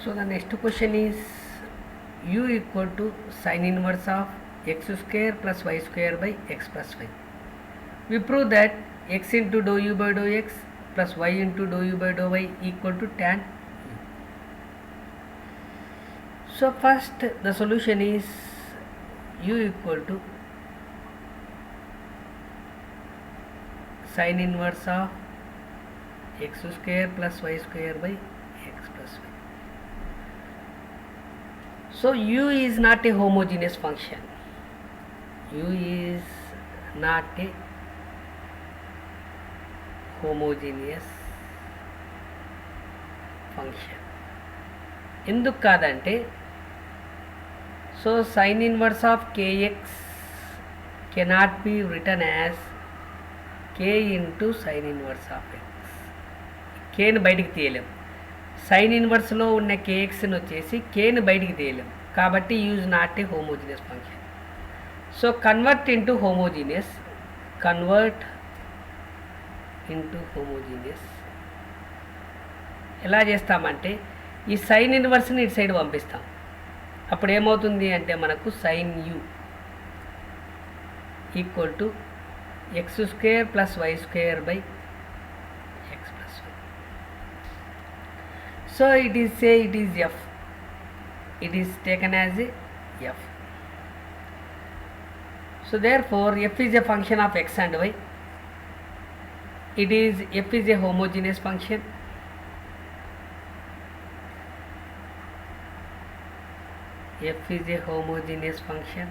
So the next question is u equal to sin inverse of x square plus y square by x plus y. We prove that x into dou u by dou x plus y into dou u by dou y equal to tan u. So first the solution is u equal to sin inverse of x square plus y square by x plus y. So u is not a homogeneous function. U is not a homogeneous function. ఎందుకు కాదంటే so sin inverse of kx cannot be written as k into sin inverse of x. k ని బయటికి తీయలేం. Sign ఇన్వర్స్లో ఉన్న కేఎక్స్ని వచ్చేసి కేని బయటికి తీయలేం. కాబట్టి use not a homogeneous function. So convert into homogeneous ఎలా చేస్తామంటే ఈ సైన్ ఇన్వర్స్ని ఇటు సైడ్ పంపిస్తాం. అప్పుడు ఏమవుతుంది అంటే మనకు sin u equal to x square plus y square by x plus y. So it is f. It is taken as a f. So therefore f is a function of x and y. F is a homogeneous function. F is a homogeneous function.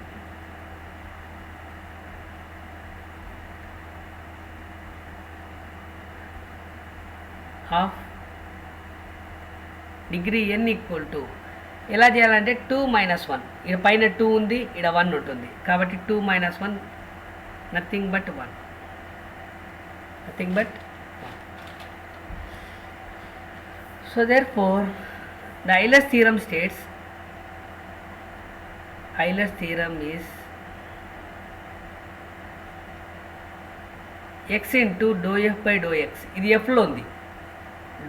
Of degree n equal to ఎలా చేయాలంటే 2 - 1. ఇక్కడ పైన 2 ఉంది, ఇక్కడ 1 ఉంటుంది. కాబట్టి 2 - 1 nothing but 1. So therefore the Euler's theorem states Euler's theorem is x into dou f by dou x. ఇది fలో ఉంది.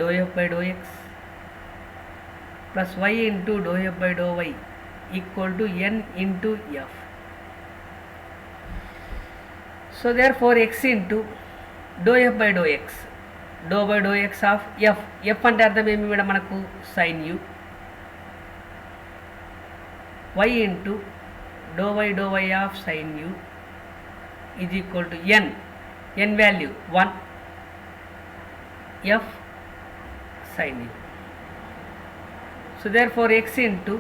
dou f by dou x plus y into dou f by dou y equal to n into f. So therefore x into dou f by dou x, dou by dou x of f అంటే అర్థం ఏమి madam మనకు sin u, y into dou by dou y of sin u is equal to n value 1 f sin u. So therefore x into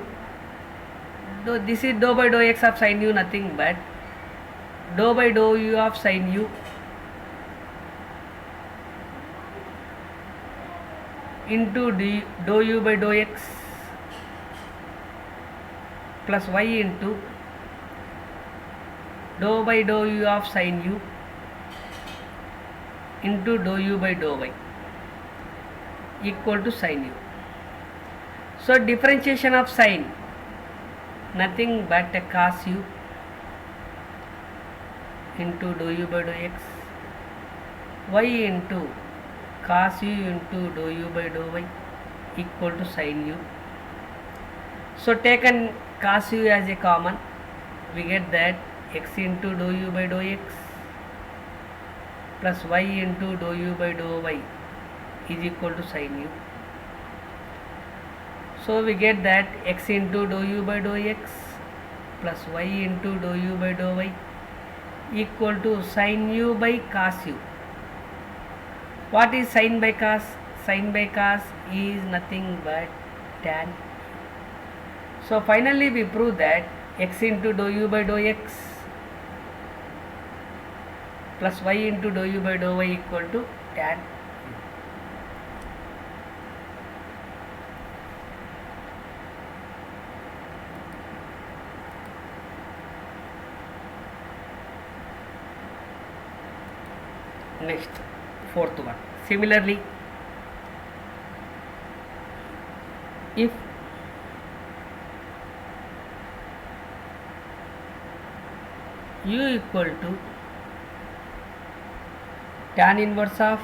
this is dou by dou x of sin u, nothing but dou by dou u of sin u into dou u by dou x plus y into dou by dou u of sin u into dou u by dou y equal to sin u. So differentiation of sin nothing but cos u into dou u by dou x, y into cos u into dou u by dou y equal to sin u. So taken cos u as a common, we get that x into dou u by dou x plus y into dou u by dou y is equal to sin u. So we get that x into dou u by dou x plus y into dou u by dou y equal to sin u by cos u. What is sin by cos? Sin by cos is nothing but tan. So finally we prove that x into dou u by dou x plus y into dou u by dou y equal to tan u. Next, fourth one. Similarly, if u equal to tan inverse of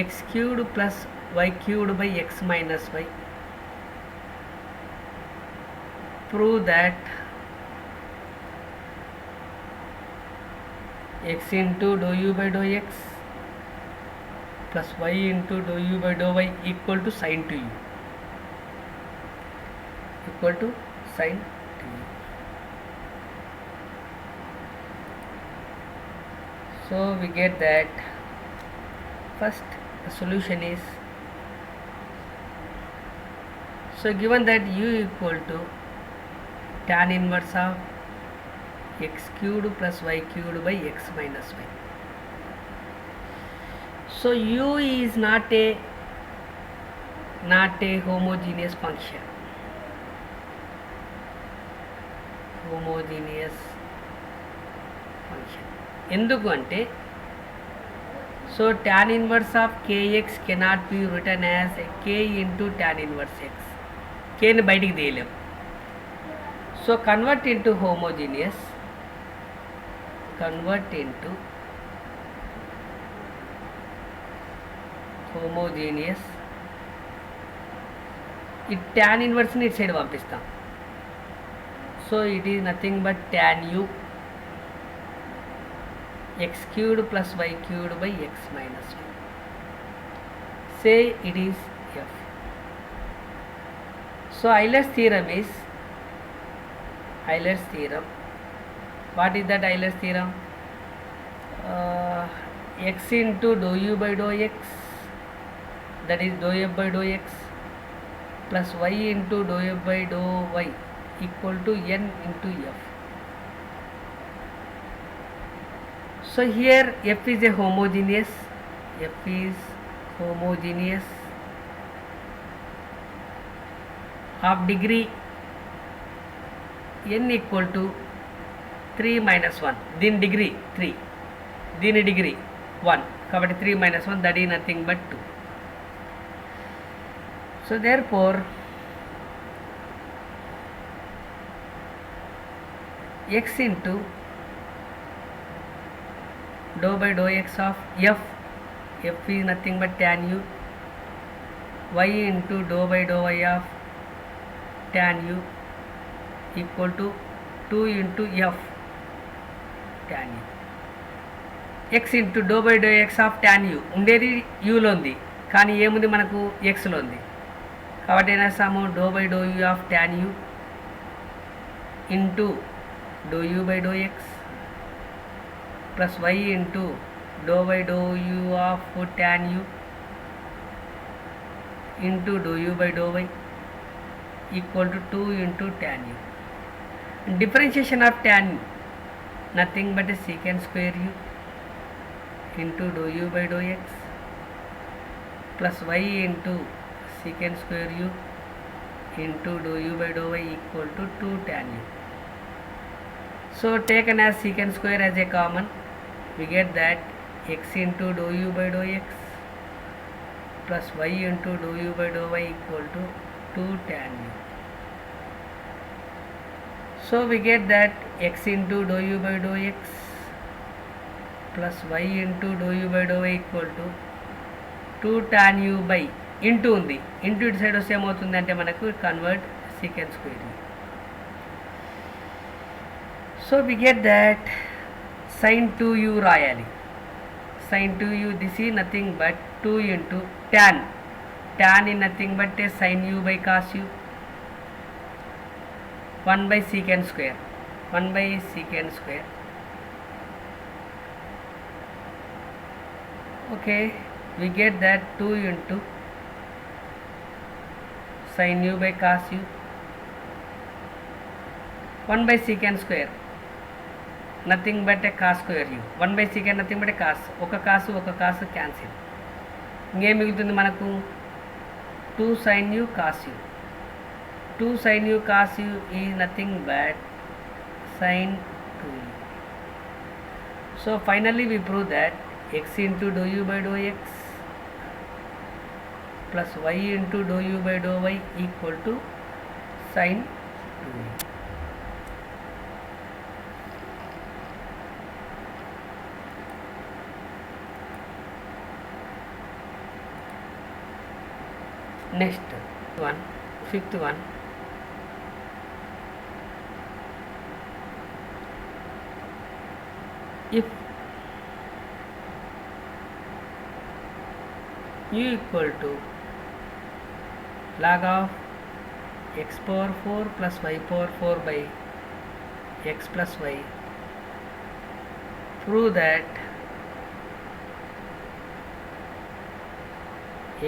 x cubed plus y cubed by x minus y prove that x into dou u by dou x plus y into dou u by dou y equal to sin 2u, equal to sin 2u. So we get that first the solution is, so given that u equal to tan inverse of x cubed plus y cubed by x minus y. So u is not a homogeneous function. Homogeneous function. ఎందుకు అంటే, so tan inverse of kx cannot be written as k into tan inverse x. k ని బయటికి తీయలేం. So convert into homogeneous. ఈ tan inverse ని ఇటు side పంపిస్తాం. So it is nothing but tan u x cubed plus y cubed by x minus y. Say it is f. So Euler's theorem is, what is that Euler's theorem? X into dou u by dou x, that is dou f by dou x, plus y into dou f by dou y equal to n into f. So here f is a homogeneous, of degree n equal to 3 minus 1. దీని degree 3, దీని degree 1, కాబట్టి 3 minus 1, that is nothing but 2. So therefore x into dou by dou x of f is nothing but tan u, y into dou by dou y of tan u equal to 2 into f tan u. x into dou by dou x of tan u ఉండేది u లో ఉంది, కానీ ఏముంది మనకు x లో ఉంది, కాబట్టి ఏం చేస్తాము, dou by dou u of tan u into dou u by dou x plus y into dou by dou u of tan u into dou u by dou y equal to 2 into tan u. Differentiation of tan nothing but a secant square u into dou u by dou x plus y into secant square u into dou u by dou y equal to 2 tan u. So taken as secant square as a common, we get that x into dou u by dou x plus y into dou u by dou y equal to 2 tan u. So we get that x into dou u by dou x plus y into dou u by dou y equal to 2 tan u by into ఉంది, into ఇటు side వస్తే ఏమవుతుంది అంటే మనకు convert secant square u. So we get that sin 2u రాయాలి. sin 2u, this is nothing but 2 into tan is nothing but a sin u by cos u, 1 by secant square. Okay, we get that 2 into sin u by cos u, 1 by secant square nothing but a cos square u, 1 by secant nothing but a cos, ఒక కాసు cancel, ఇంకేం మిగులుతుంది మనకు 2 sin u cos u. 2 sin u cos u is nothing but sin 2u. So finally we prove that x into dou u by dou x plus y into dou u by dou y equal to sin 2u. Next one, fifth one. if u equal to log of x power 4 plus y power 4 by x plus y, prove that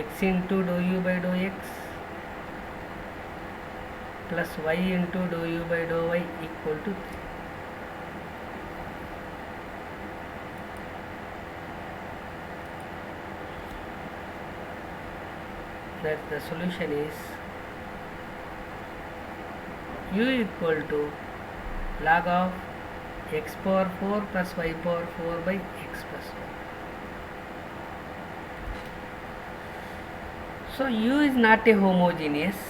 x into dou u by dou x plus y into dou u by dou y equal to 3. That the solution is u equal to log of x power 4 plus y power 4 by x plus y. So u is not a homogeneous.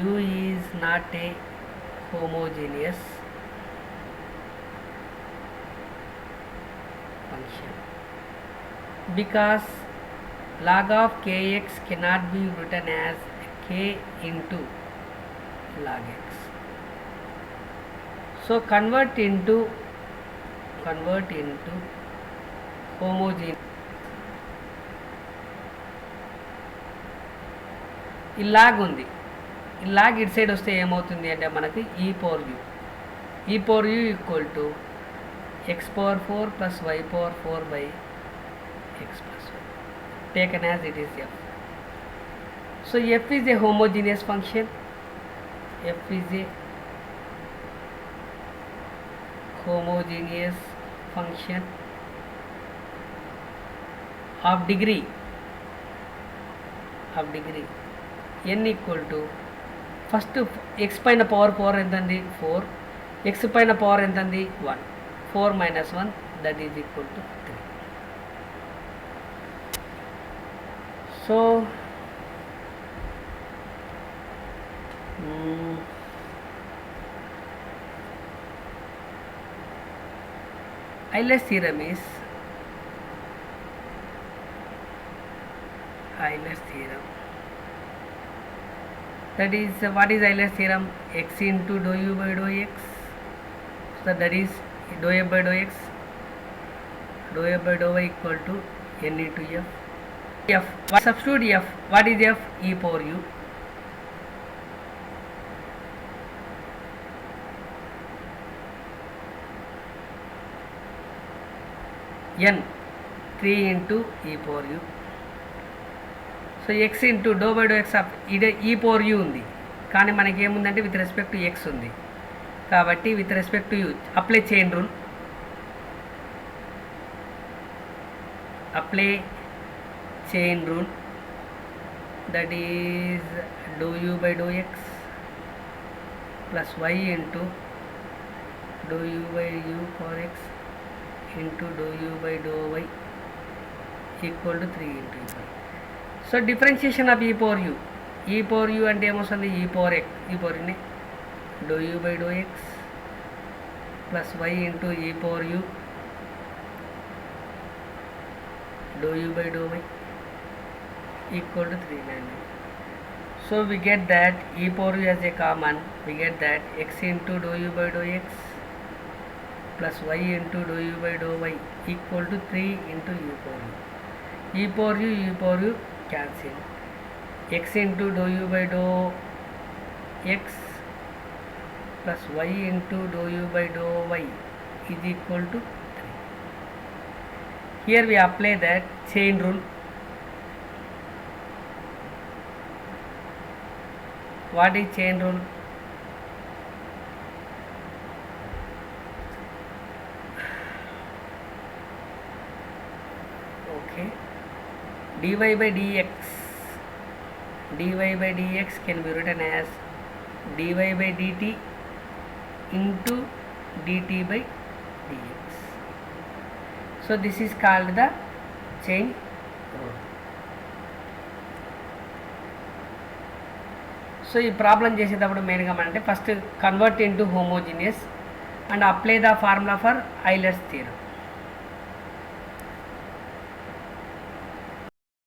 U is not a homogeneous function because log of kx cannot be written as k into log x. So convert into homogeneous. ఈ log ఉంది, ఈ log ఇటు side వస్తే ఏమవుతుంది అంటే మనకి e power u equal to x power 4 plus y power 4 by x plus y taken as it is f. So f is a homogeneous function. F is a homogeneous function of degree n equal to first x పైన power ఎంతండి 4, x పైన power ఎంతండి 1, 4 minus 1 that is equal to 3. So Euler's theorem is that is what is Euler's theorem? X into dou u by dou x, so that is dou f by dou x, dou f by dou y equal to n into f. Substitute f. What is f? E power u. n 3 into e power u. So x into dou by dou x ఇదే e power you ఉంది, కానీ మనకి ఏముందంటే with respect to x ఉంది. కాబట్టి with respect to u apply chain rule that is dou u by dou x plus y into dou u by u power x into dou u by dou y equal to 3 into e power. So differentiation of e power u అంటే ఏమొస్తుంది e power x, e power ని dou u by dou x plus y into e power u dou u by dou y equal to 390. So we get that e power u as a common, we get that x into dou u by dou x plus y into dou u by dou y equal to 3 into e power u cancel. X into dou u by dou x plus y into dou u by dou y is equal to 3. Here we apply that chain rule. What is chain rule? dy by dx can be written as dy by dt into dt by dx. So this is called the chain rule. So ఈ problem చేసేటప్పుడు మెయిన్గా అంటే first convert into homogeneous and apply the formula for Euler's theorem.